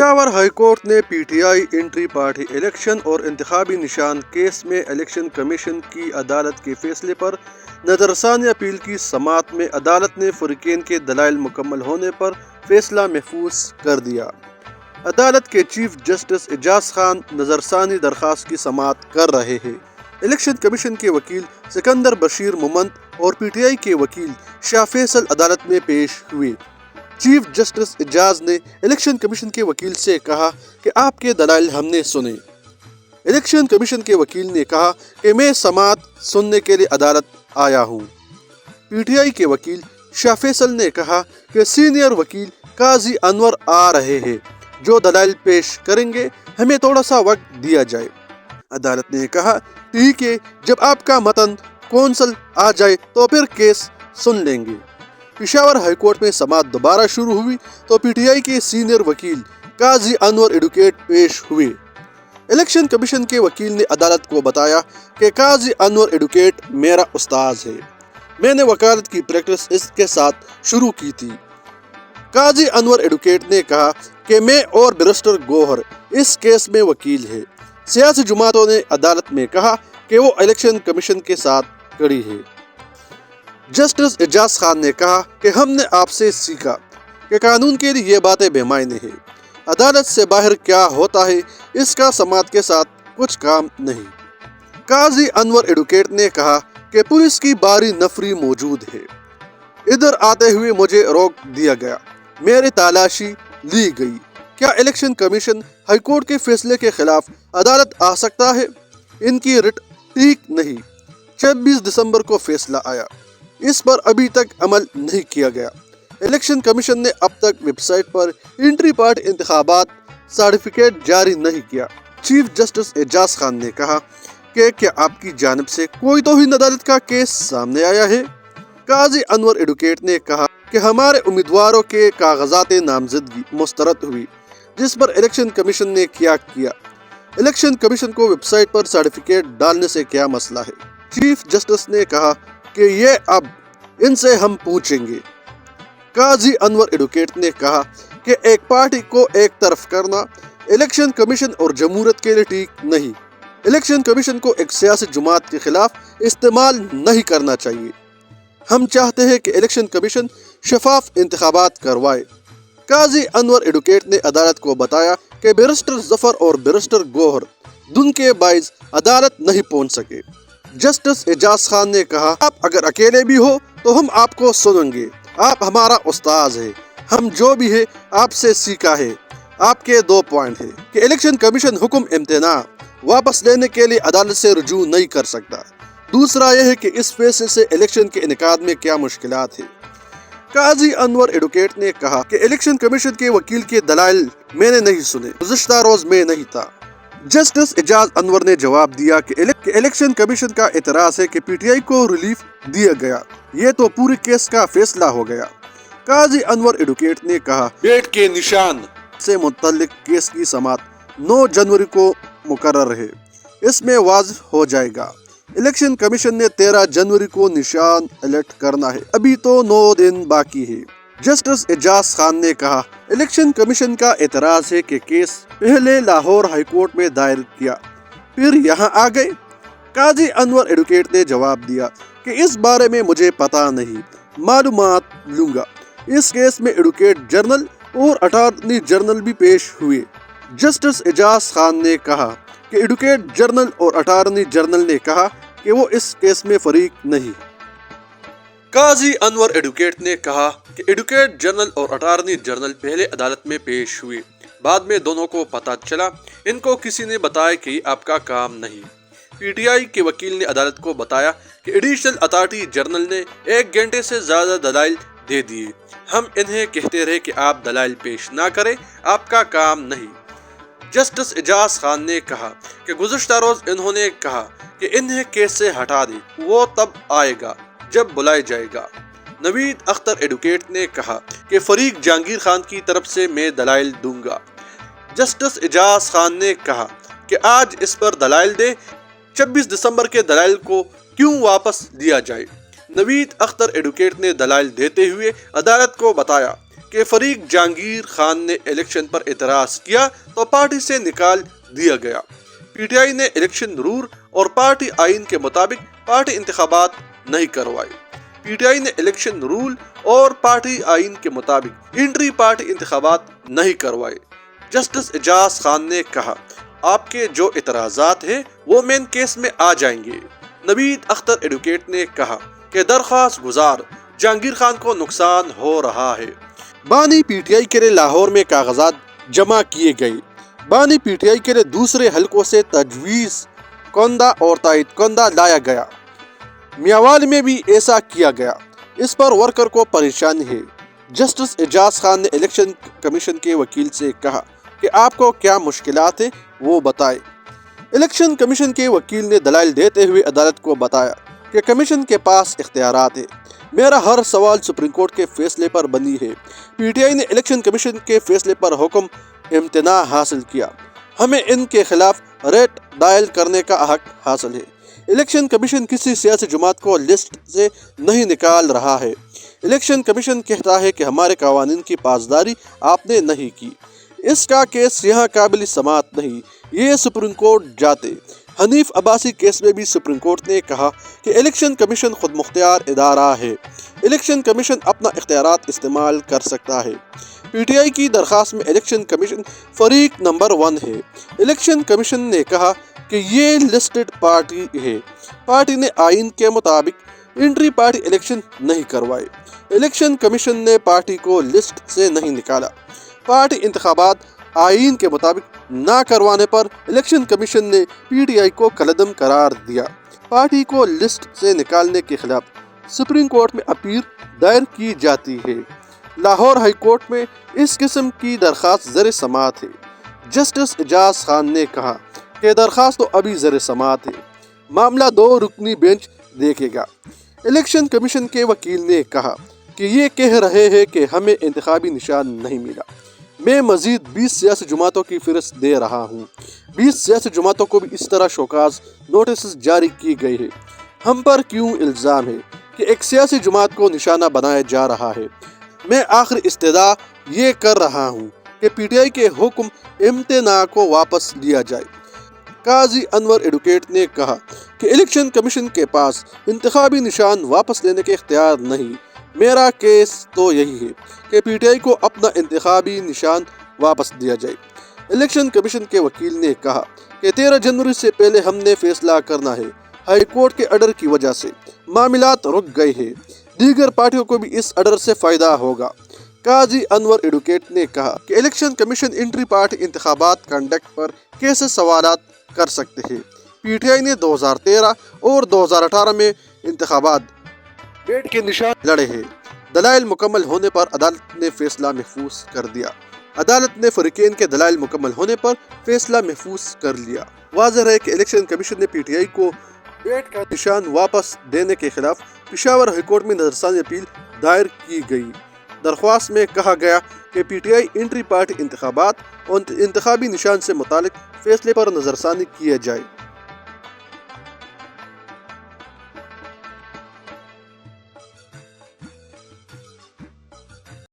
Peshawar high court نے P T I entry party election اور انتخابی نشان کیس میں الیکشن کمیشن کی عدالت کے فیصلے پر نظرثانی اپیل کی سماعت میں عدالت نے فریقین کے دلائل مکمل ہونے پر فیصلہ محفوظ کر دیا۔ عدالت کے چیف جسٹس اعجاز خان نظرثانی درخواست کی سماعت کر رہے ہیں۔ الیکشن کمیشن کے وکیل سکندر بشیر مومند اور پی ٹی آئی کے وکیل شاہ فیصل عدالت میں پیش ہوئے۔ چیف جسٹس اعجاز نے الیکشن کمیشن کے وکیل سے کہا کہ آپ کے دلائل ہم نے سنے۔ الیکشن کمیشن کے وکیل نے کہا کہ میں سماعت سننے کے لیے عدالت آیا ہوں۔ پی ٹی آئی کے وکیل شاہ فیصل نے کہا کہ سینئر وکیل قاضی انور آ رہے ہیں جو دلائل پیش کریں گے، ہمیں تھوڑا سا وقت دیا جائے۔ عدالت نے کہا ٹھیک ہے، جب آپ کا متن کونسل آ جائے تو پھر کیس سن لیں گے۔ پشاور ہائی کورٹ میں سماعت دوبارہ شروع ہوئی تو پی ٹی آئی کے سینئر وکیل قاضی انور ایڈوکیٹ پیش ہوئے۔ الیکشن کمیشن کے وکیل نے عدالت کو بتایا کہ قاضی انور ایڈوکیٹ میرا استاذ ہے، میں نے وکالت کی پریکٹس اس کے ساتھ شروع کی تھی۔ قاضی انور ایڈوکیٹ نے کہا کہ میں اور بیرسٹر گوہر اس کیس میں وکیل ہیں۔ سیاسی جماعتوں نے عدالت میں کہا کہ وہ الیکشن کمیشن کے ساتھ کھڑی ہے۔ جسٹس اعجاز خان نے کہا کہ ہم نے آپ سے سیکھا کہ قانون کے لیے یہ باتیں بے معنی ہیں۔ عدالت سے باہر کیا ہوتا ہے اس کا سماعت کے ساتھ کچھ کام نہیں۔ قاضی انور ایڈوکیٹ نے کہا کہ پولیس کی باری نفری موجود ہے، ادھر آتے ہوئے مجھے روک دیا گیا، میری تلاشی لی گئی۔ کیا الیکشن کمیشن ہائی کورٹ کے فیصلے کے خلاف عدالت آ سکتا ہے؟ ان کی رٹ ٹھیک نہیں۔ 26 دسمبر کو فیصلہ آیا، اس پر ابھی تک عمل نہیں کیا گیا۔ الیکشن کمیشن نے اب تک ویب سائٹ پر انٹری پارٹی انتخابات سرٹیفکیٹ جاری نہیں کیا۔ چیف جسٹس اعجاز خان نے کہا کہ کیا آپ کی جانب سے کوئی توہین عدالت کا کیس سامنے آیا ہے؟ قاضی انور ایڈوکیٹ نے کہا کہ ہمارے امیدواروں کے کاغذات نامزدگی مسترد ہوئی، جس پر الیکشن کمیشن نے کیا الیکشن کمیشن کو ویب سائٹ پر سرٹیفکیٹ ڈالنے سے کیا مسئلہ ہے؟ چیف جسٹس نے کہا کہ یہ اب ان سے ہم پوچھیں گے۔ قاضی انور ایڈوکیٹ نے کہا کہ ایک پارٹی کو ایک طرف کرنا الیکشن کمیشن اور جمہوریت کے لیے ٹھیک نہیں۔ الیکشن کمیشن کو ایک سیاسی جماعت کے خلاف استعمال نہیں کرنا چاہیے۔ ہم چاہتے ہیں کہ الیکشن کمیشن شفاف انتخابات کروائے۔ قاضی انور ایڈوکیٹ نے عدالت کو بتایا کہ بیرسٹر ظفر اور بیرسٹر گوہر دن کے باعث عدالت نہیں پہنچ سکے۔ جسٹس اعجاز خان نے کہا آپ اگر اکیلے بھی ہو تو ہم آپ کو سنیں گے، آپ ہمارا استاذ ہے، ہم جو بھی ہے آپ سے سیکھا ہے۔ آپ کے 2 پوائنٹ ہیں کہ الیکشن کمیشن حکم امتناع واپس لینے کے لیے عدالت سے رجوع نہیں کر سکتا، دوسرا یہ ہے کہ اس فیصلے سے الیکشن کے انعقاد میں کیا مشکلات ہیں۔ قاضی انور ایڈوکیٹ نے کہا کہ الیکشن کمیشن کے وکیل کے دلائل میں نے نہیں سنے، گزشتہ روز میں نہیں تھا۔ جسٹس اعجاز انور نے جواب دیا کہ الیکشن کمیشن کا اعتراض ہے کہ پی ٹی آئی کو ریلیف دیا گیا، یہ تو پورے کیس کا فیصلہ ہو گیا۔ قاضی انور ایڈوکیٹ نے کہا بیٹ کے نشان سے متعلق کیس کی سماعت 9 جنوری کو مقرر ہے، اس میں واضح ہو جائے گا۔ الیکشن کمیشن نے 13 جنوری کو نشان الرٹ کرنا ہے، ابھی تو 9 دن باقی ہے۔ جسٹس اعجاز خان نے کہا الیکشن کمیشن کا اعتراض ہے کہ کیس پہلے لاہور ہائی کورٹ میں دائر کیا، پھر یہاں آ گئے۔ قاضی انور ایڈوکیٹ نے جواب دیا کہ اس بارے میں مجھے پتہ نہیں، معلومات لوں گا۔ اس کیس میں ایڈوکیٹ جنرل اور اٹارنی جنرل بھی پیش ہوئے۔ جسٹس اعجاز خان نے کہا کہ ایڈوکیٹ جنرل اور اٹارنی جنرل نے کہا کہ وہ اس کیس میں فریق نہیں۔ قاضی انور ایڈوکیٹ نے کہا کہ ایڈوکیٹ جنرل اور اٹارنی جنرل پہلے عدالت میں پیش ہوئے، بعد میں دونوں کو پتہ چلا، ان کو کسی نے بتایا کہ آپ کا کام نہیں۔ پی ٹی آئی کے وکیل نے عدالت کو بتایا کہ ایڈیشنل اتھارٹی جنرل نے 1 گھنٹے سے زیادہ دلائل دے دیے، ہم انہیں کہتے رہے کہ آپ دلائل پیش نہ کریں، آپ کا کام نہیں۔ جسٹس اعجاز خان نے کہا کہ گزشتہ روز انہوں نے کہا کہ انہیں کیس سے ہٹا دیں، وہ تب آئے گا جب بلایا جائے گا۔ نوید اختر ایڈوکیٹ نے کہا کہ فریق جہانگیر خان کی طرف سے میں دلائل دوں گا۔ جسٹس اعجاز خان نے کہا کہ آج اس پر دلائل دیں، 26 دسمبر کے دلائل کو کیوں واپس لیا جائے۔ نوید اختر ایڈوکیٹ نے دلائل دیتے ہوئے عدالت کو بتایا کہ فریق جہانگیر خان نے الیکشن پر اعتراض کیا تو پارٹی سے نکال دیا گیا۔ پی ٹی آئی نے الیکشن رول اور پارٹی آئین کے مطابق پارٹی انتخابات نہیں کروائے۔ پی ٹی آئی نے الیکشن رول اور پارٹی آئین کے مطابق انٹری پارٹی انتخابات نہیں کروائے۔ جسٹس اعجاز خان نے کہا، آپ کے جو اعتراضات ہیں وہ مین کیس میں آ جائیں گے۔ نوید اختر ایڈوکیٹ نے کہا کہ درخواست گزار جہانگیر خان کو نقصان ہو رہا ہے۔ بانی پی ٹی آئی کے لیے لاہور میں کاغذات جمع کیے گئے۔ بانی پی ٹی آئی کے لیے دوسرے حلقوں سے تجویز کنندہ اور تائید کنندہ لایا گیا۔ میاوالی میں بھی ایسا کیا گیا۔ اس پر ورکر کو پریشانی ہے۔ جسٹس اعجاز خان نے الیکشن کمیشن کے وکیل سے کہا کہ آپ کو کیا مشکلات ہیں وہ بتائیں۔ الیکشن کمیشن کے وکیل نے دلائل دیتے ہوئے عدالت کو بتایا کہ کمیشن کے پاس اختیارات ہیں۔ میرا ہر سوال سپریم کورٹ کے فیصلے پر بنی ہے۔ پی ٹی آئی نے الیکشن کمیشن کے فیصلے پر حکم امتناع حاصل کیا۔ ہمیں ان کے خلاف ریٹ دائر کرنے کا حق حاصل ہے۔ الیکشن کمیشن کسی سیاسی جماعت کو لسٹ سے نہیں نکال رہا ہے۔ الیکشن کمیشن کہتا ہے کہ ہمارے قوانین کی پاسداری آپ نے نہیں کی۔ اس کا کیس یہاں قابل سماعت نہیں، یہ سپریم کورٹ جاتے۔ حنیف عباسی کیس میں بھی سپریم کورٹ نے کہا کہ الیکشن کمیشن خود مختار ادارہ ہے۔ الیکشن کمیشن اپنا اختیارات استعمال کر سکتا ہے۔ پی ٹی آئی کی درخواست میں الیکشن کمیشن فریق نمبر 1 ہے۔ الیکشن کمیشن نے کہا کہ یہ لسٹڈ پارٹی ہے۔ پارٹی نے آئین کے مطابق انٹری پارٹی الیکشن نہیں کروائے۔ الیکشن کمیشن نے پارٹی کو لسٹ سے نہیں نکالا۔ پارٹی انتخابات آئین کے مطابق نہ کروانے پر الیکشن کمیشن نے پی ٹی آئی کو کالعدم قرار دیا۔ پارٹی کو لسٹ سے نکالنے کے خلاف سپریم کورٹ میں اپیل دائر کی جاتی ہے۔ لاہور ہائی کورٹ میں اس قسم کی درخواست زیر سماعت ہے۔ جسٹس اعجاز خان نے کہا کہ درخواست تو ابھی زیر سماعت ہے، معاملہ 2 رکنی بینچ دیکھے گا۔ الیکشن کمیشن کے وکیل نے کہا کہ یہ کہہ رہے ہیں کہ ہمیں انتخابی نشان نہیں ملا۔ میں مزید 20 سیاسی جماعتوں کی فہرست دے رہا ہوں۔ 20 سیاسی جماعتوں کو بھی اس طرح شوکاز نوٹسز جاری کی گئی ہے۔ ہم پر کیوں الزام ہے کہ ایک سیاسی جماعت کو نشانہ بنایا جا رہا ہے؟ میں آخر استدعا یہ کر رہا ہوں کہ پی ٹی آئی کے حکم امتناع کو واپس لیا جائے۔ قاضی انور ایڈوکیٹ نے کہا کہ الیکشن کمیشن کے پاس انتخابی نشان واپس لینے کے اختیار نہیں۔ میرا کیس تو یہی ہے کہ پی ٹی آئی کو اپنا انتخابی نشان واپس دیا جائے۔ الیکشن کمیشن کے وکیل نے کہا کہ 13 جنوری سے پہلے ہم نے فیصلہ کرنا ہے۔ ہائی کورٹ کے آرڈر کی وجہ سے معاملات رک گئے ہیں۔ دیگر پارٹیوں کو بھی اس آرڈر سے فائدہ ہوگا۔ قاضی انور ایڈوکیٹ نے کہا کہ الیکشن کمیشن انٹری پارٹی انتخابات کنڈکٹ پر کیسے سوالات کر سکتے ہیں۔ پی ٹی آئی نے 2013 اور 2018 میں انتخابات ڈیٹ کے نشان لڑے ہیں۔ دلائل مکمل ہونے پر عدالت نے فیصلہ محفوظ کر دیا۔ عدالت نے فریقین کے دلائل مکمل ہونے پر فیصلہ محفوظ کر لیا۔ واضح ہے کہ الیکشن کمیشن نے پی ٹی آئی کو ڈیٹ کا نشان واپس دینے کے خلاف پشاور ہائی کورٹ میں نظرثانی اپیل دائر کی گئی۔ درخواست میں کہا گیا کہ P T I entry party انتخابات اور انتخابی نشان سے متعلق فیصلے پر نظرثانی کیا جائے۔